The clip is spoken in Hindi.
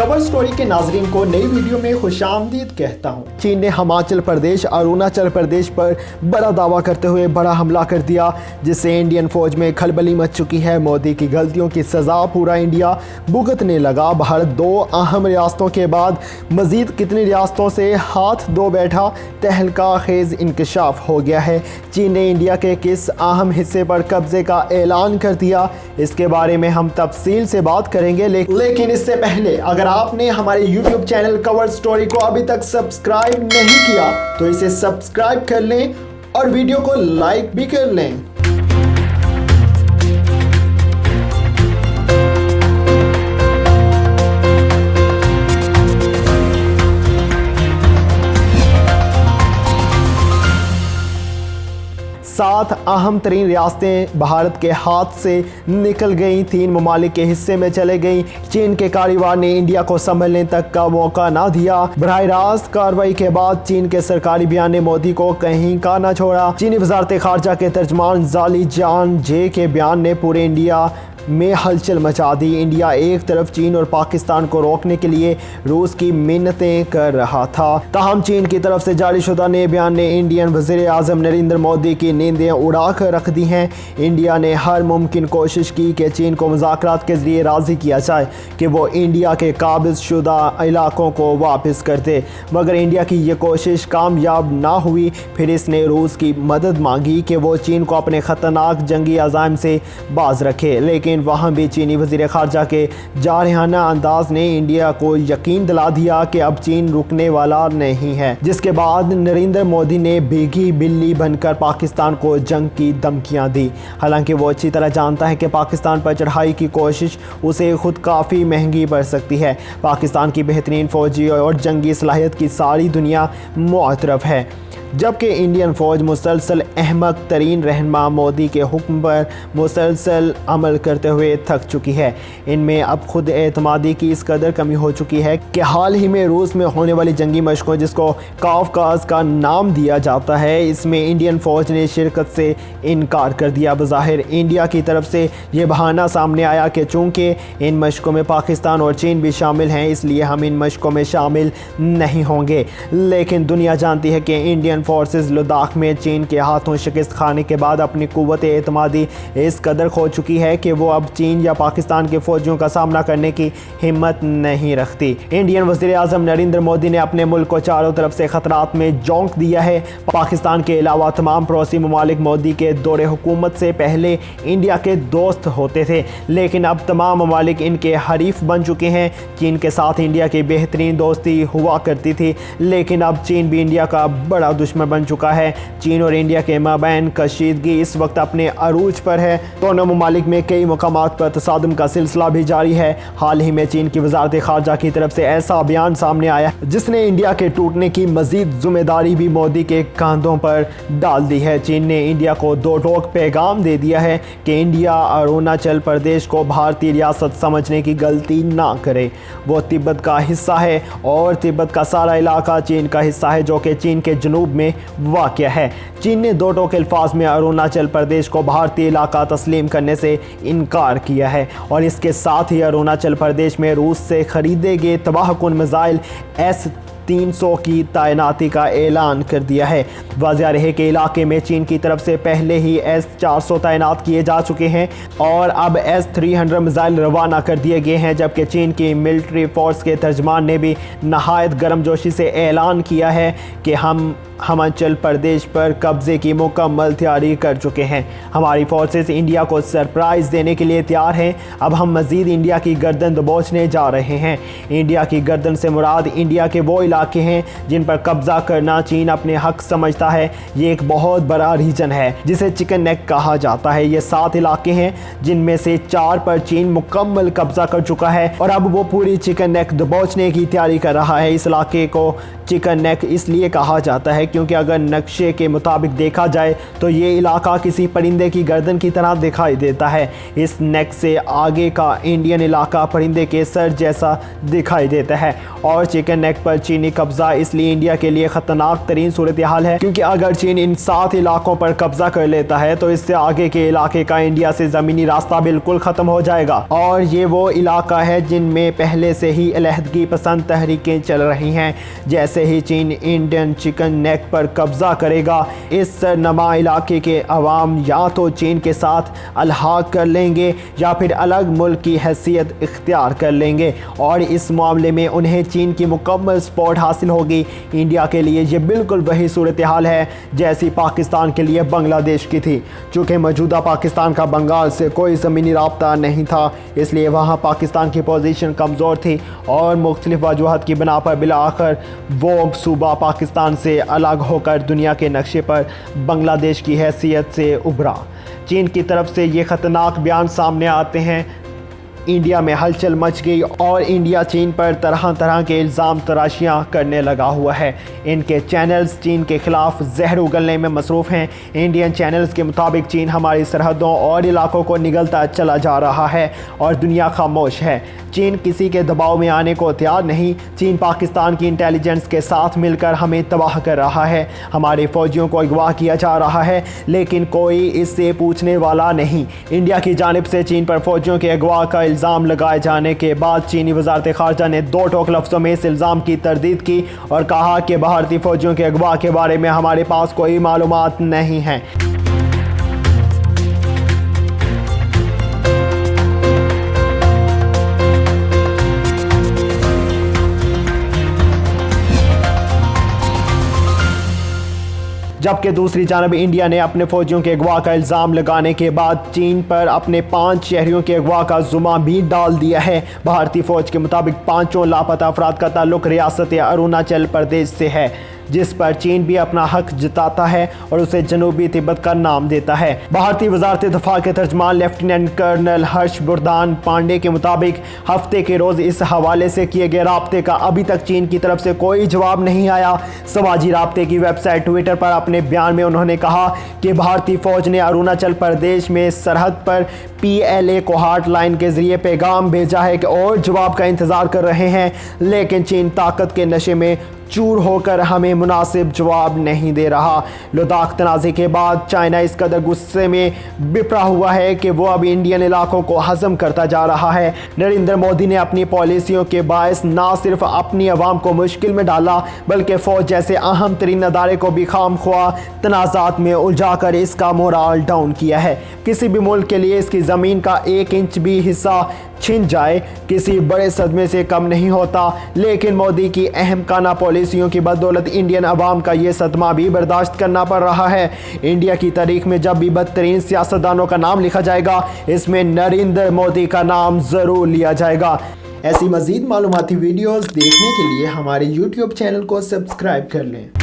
कवर स्टोरी के नाजरीन को नई वीडियो में खुशामदीद कहता हूँ। चीन ने हिमाचल प्रदेश और अरुणाचल प्रदेश पर बड़ा दावा करते हुए बड़ा हमला कर दिया, जिससे इंडियन फौज में खलबली मच चुकी है। मोदी की गलतियों की सज़ा पूरा इंडिया भुगतने लगा। भारत दो अहम रियासतों के बाद मजीद कितनी रियासतों से हाथ धो बैठा, तहलका खेज इंकशाफ हो गया है। चीन ने इंडिया के किस अहम हिस्से पर कब्जे का ऐलान कर दिया, इसके बारे में हम तफसील से बात करेंगे। लेकिन इससे पहले अगर आपने हमारे YouTube चैनल कवर स्टोरी को अभी तक सब्सक्राइब नहीं किया तो इसे सब्सक्राइब कर लें और वीडियो को लाइक भी कर लें। 7 अहम तरीन रियासतें भारत के हाथ से निकल गईं, 3 ममालिक के हिस्से में चले गईं। चीन के कारीवार ने इंडिया को संभलने तक का मौका ना दिया। बराह रास्त कार्रवाई के बाद चीन के सरकारी बयान ने मोदी को कहीं का ना छोड़ा। चीनी वजारत खारजा के तर्जमान जाली जान जे के बयान ने पूरे इंडिया में हलचल मचा दी। इंडिया एक तरफ चीन और पाकिस्तान को रोकने के लिए रूस की मिन्नतें कर रहा था, ताहम चीन की तरफ से जारी शुदा नए बयान ने इंडियन वज़ीर आज़म नरेंद्र मोदी की नींदें उड़ा कर रख दी हैं। इंडिया ने हर मुमकिन कोशिश की कि चीन को मुज़ाकरात के ज़रिए राज़ी किया जाए कि वो इंडिया के काबिज़ शुदा इलाकों को वापस कर दे, मगर इंडिया की ये कोशिश कामयाब ना हुई। फिर इसने रूस की मदद मांगी कि वो चीन को अपने ख़तरनाक जंगी अज़ाइम से बाज रखे, लेकिन वहाँ भी चीनी वज़ीर ख़ारजा के जारहाना अंदाज ने इंडिया को यकीन दिला दिया कि अब चीन रुकने वाला नहीं है, जिसके बाद नरेंद्र मोदी ने भीगी बिल्ली बनकर पाकिस्तान को जंग की धमकियां दी। हालांकि वो अच्छी तरह जानता है कि पाकिस्तान पर चढ़ाई की कोशिश उसे खुद काफ़ी महंगी पड़ सकती है। पाकिस्तान की बेहतरीन फौजी और जंगी सलाहियत की सारी दुनिया मुअतरफ है, जबकि इंडियन फ़ौज मुसलसल अहमक तरीन रहनुमा मोदी के हुक्म पर मुसलसल अमल करते हुए थक चुकी है। इनमें अब खुद एतमादी की इस कदर कमी हो चुकी है कि हाल ही में रूस में होने वाली जंगी मशकों, जिसको काफकाज का नाम दिया जाता है, इसमें इंडियन फ़ौज ने शिरकत से इनकार कर दिया। बज़ाहिर इंडिया की तरफ से ये बहाना सामने आया कि चूँकि इन मशकों में पाकिस्तान और चीन भी शामिल हैं, इसलिए हम इन मशकों में शामिल नहीं होंगे। लेकिन दुनिया जानती है कि इंडियन फोर्सेस लद्दाख में चीन के हाथों शिकस्त खाने के बाद अपनी कुव्वत एतमादी इस कदर खो चुकी है कि वो अब चीन या पाकिस्तान के फौजियों का सामना करने की हिम्मत नहीं रखती। इंडियन वज़ीर आज़म नरेंद्र मोदी ने अपने मुल्क को चारों तरफ से खतरात में झोंक दिया है। पाकिस्तान के अलावा तमाम पड़ोसी ममालिक मोदी के दौरे हुकूमत से पहले इंडिया के दोस्त होते थे, लेकिन अब तमाम ममालिक इनके हरीफ बन चुके हैं। चीन के साथ इंडिया की बेहतरीन दोस्ती हुआ करती थी, लेकिन अब चीन भी इंडिया का बड़ा दुश्मन बन चुका है। चीन और इंडिया के माबैन कशीदगी इस वक्त अपने अरूज पर है। दोनों ममालिक में कई मकामात पर तसादुम का सिलसिला भी जारी है। हाल ही में चीन की वजारत खारजा की तरफ से ऐसा बयान सामने आया जिसने इंडिया के टूटने की मजीद जिम्मेदारी भी मोदी के कांधों पर डाल दी है। चीन ने इंडिया को दो टोक पैगाम दे दिया है कि इंडिया और अरुणाचल प्रदेश को भारतीय रियासत समझने की गलती ना करे। वो तिब्बत का हिस्सा है और तिब्बत का सारा इलाका चीन का हिस्सा है, जो कि चीन के जनूब में वाक़या है। चीन ने दो टोक अल्फाज में अरुणाचल प्रदेश को भारतीय इलाका तस्लीम करने से इनकार किया है और इसके साथ ही अरुणाचल प्रदेश में रूस से खरीदे गए तबाहकुन मिसाइल S-300 की तैनाती का ऐलान कर दिया है। वाज़ेह रहे कि इलाके में चीन की तरफ से पहले ही S-400 तैनात किए जा चुके हैं और अब S-300 मिसाइल रवाना कर दिए गए हैं, जबकि चीन की मिलिट्री फोर्स के तर्जमान ने भी नहायत गर्मजोशी से ऐलान किया है कि हम हिमाचल प्रदेश पर कब्ज़े की मुकम्मल तैयारी कर चुके हैं। हमारी फोर्सेस इंडिया को सरप्राइज़ देने के लिए तैयार हैं। अब हम मज़ीद इंडिया की गर्दन दबोचने जा रहे हैं। इंडिया की गर्दन से मुराद इंडिया के वो इलाके हैं जिन पर कब्ज़ा करना चीन अपने हक समझता है। ये एक बहुत बड़ा रीजन है जिसे चिकन नेक कहा जाता है। ये 7 इलाके हैं जिनमें से 4 पर चीन मुकम्मल कब्ज़ा कर चुका है और अब वो पूरी चिकन नेक दबोचने की तैयारी कर रहा है। इस इलाके को चिकन नेक इसलिए कहा जाता है क्योंकि अगर नक्शे के मुताबिक देखा जाए तो ये इलाका किसी परिंदे की गर्दन की तरह दिखाई देता है। इस नेक से आगे का इंडियन इलाका परिंदे के सर जैसा दिखाई देता है और चिकन नेक पर चीनी चीनी कब्जा इसलिए इंडिया के लिए खतरनाक तरीन सूरत हाल है, क्योंकि अगर चीन इन 7 इलाकों पर कब्जा कर लेता है तो इससे आगे के इलाके का इंडिया से ज़मीनी रास्ता बिल्कुल ख़त्म हो जाएगा। और ये वो इलाका है जिनमें पहले से ही अलहदगी पसंद तहरीकें चल रही हैं। जैसे ही चीन इंडियन चिकन नेक पर कब्जा करेगा, इस सरनमा इलाके के अवाम या तो चीन के साथ अलहाक कर लेंगे या फिर अलग मुल्क की हैसियत इख्तियार कर लेंगे और इस मामले में उन्हें चीन की मुकम्मल सपोर्ट हासिल होगी। इंडिया के लिए ये बिल्कुल वही सूरत हाल है जैसी पाकिस्तान के लिए बांग्लादेश की थी। चूँकि मौजूदा पाकिस्तान का बंगाल से कोई ज़मीनी राब्ता नहीं था, इसलिए वहाँ पाकिस्तान की पोजीशन कमज़ोर थी और मुख्तलिफ वजूहत की बिना पर बिलाआखिर वो सूबा पाकिस्तान से अलग होकर दुनिया के नक्शे पर बांग्लादेश की हैसियत से उभरा। चीन की तरफ से ये ख़तरनाक बयान सामने आते हैं, इंडिया में हलचल मच गई और इंडिया चीन पर तरह तरह के इल्ज़ाम तराशियाँ करने लगा हुआ है। इनके चैनल्स चीन के ख़िलाफ़ जहर उगलने में मसरूफ़ हैं। इंडियन चैनल्स के मुताबिक चीन हमारी सरहदों और इलाकों को निगलता चला जा रहा है और दुनिया खामोश है। चीन किसी के दबाव में आने को तैयार नहीं। चीन पाकिस्तान की इंटेलिजेंस के साथ मिलकर हमें तबाह कर रहा है। हमारे फ़ौजियों को अगवा किया जा रहा है, लेकिन कोई इससे पूछने वाला नहीं। इंडिया की जानिब से चीन पर फ़ौजियों के अगवा का इल्ज़ाम लगाए जाने के बाद चीनी वज़ारत ख़ारजा ने 2 टोक लफ्ज़ों में इस इल्ज़ाम की तरदीद की और कहा कि भारतीय फ़ौजियों के अगवा के बारे में हमारे पास कोई मालूमात नहीं है। जबकि दूसरी जानब इंडिया ने अपने फौजियों के अगवा का इल्ज़ाम लगाने के बाद चीन पर अपने 5 शहरियों के अगवा का जुमा भी डाल दिया है। भारतीय फ़ौज के मुताबिक 5 लापता अफराद का ताल्लुक रियासत अरुणाचल प्रदेश से है, जिस पर चीन भी अपना हक जताता है और उसे जनूबी तिब्बत का नाम देता है। भारतीय वज़ारत दिफ़ा के तर्जमान लेफ्टिनेंट कर्नल हर्षवर्धन पांडे के मुताबिक हफ्ते के रोज़ इस हवाले से किए गए राब्ते का अभी तक चीन की तरफ से कोई जवाब नहीं आया। समाजी राब्ते की वेबसाइट ट्विटर पर अपने बयान में उन्होंने कहा कि भारतीय फ़ौज ने अरुणाचल प्रदेश में सरहद पर PLA को हॉटलाइन के ज़रिए पैगाम भेजा है और जवाब का इंतज़ार कर रहे हैं, लेकिन चीन ताकत के नशे में चूर होकर हमें मुनासिब जवाब नहीं दे रहा। लद्दाख तनाज़े के बाद चाइना इस कदर गुस्से में बिपरा हुआ है कि वो अब इंडियन इलाकों को हज़म करता जा रहा है। नरेंद्र मोदी ने अपनी पॉलिसियों के बायस ना सिर्फ अपनी आवाम को मुश्किल में डाला, बल्कि फ़ौज जैसे अहम तरीन अदारे को भी खामख्वा तनाज़ात में उलझा कर इसका मोराल डाउन किया है। किसी भी मुल्क के लिए इसकी ज़मीन का 1 इंच भी हिस्सा छिन जाए किसी बड़े सदमे से कम नहीं होता, लेकिन मोदी की अहम काना पॉलिसियों की बदौलत इंडियन अवाम का ये सदमा भी बर्दाश्त करना पड़ रहा है। इंडिया की तारीख में जब भी बदतरीन सियासतदानों का नाम लिखा जाएगा, इसमें नरेंद्र मोदी का नाम ज़रूर लिया जाएगा। ऐसी मज़ीद मालूमाती वीडियोज़ देखने के लिए हमारे YouTube चैनल को सब्सक्राइब कर लें।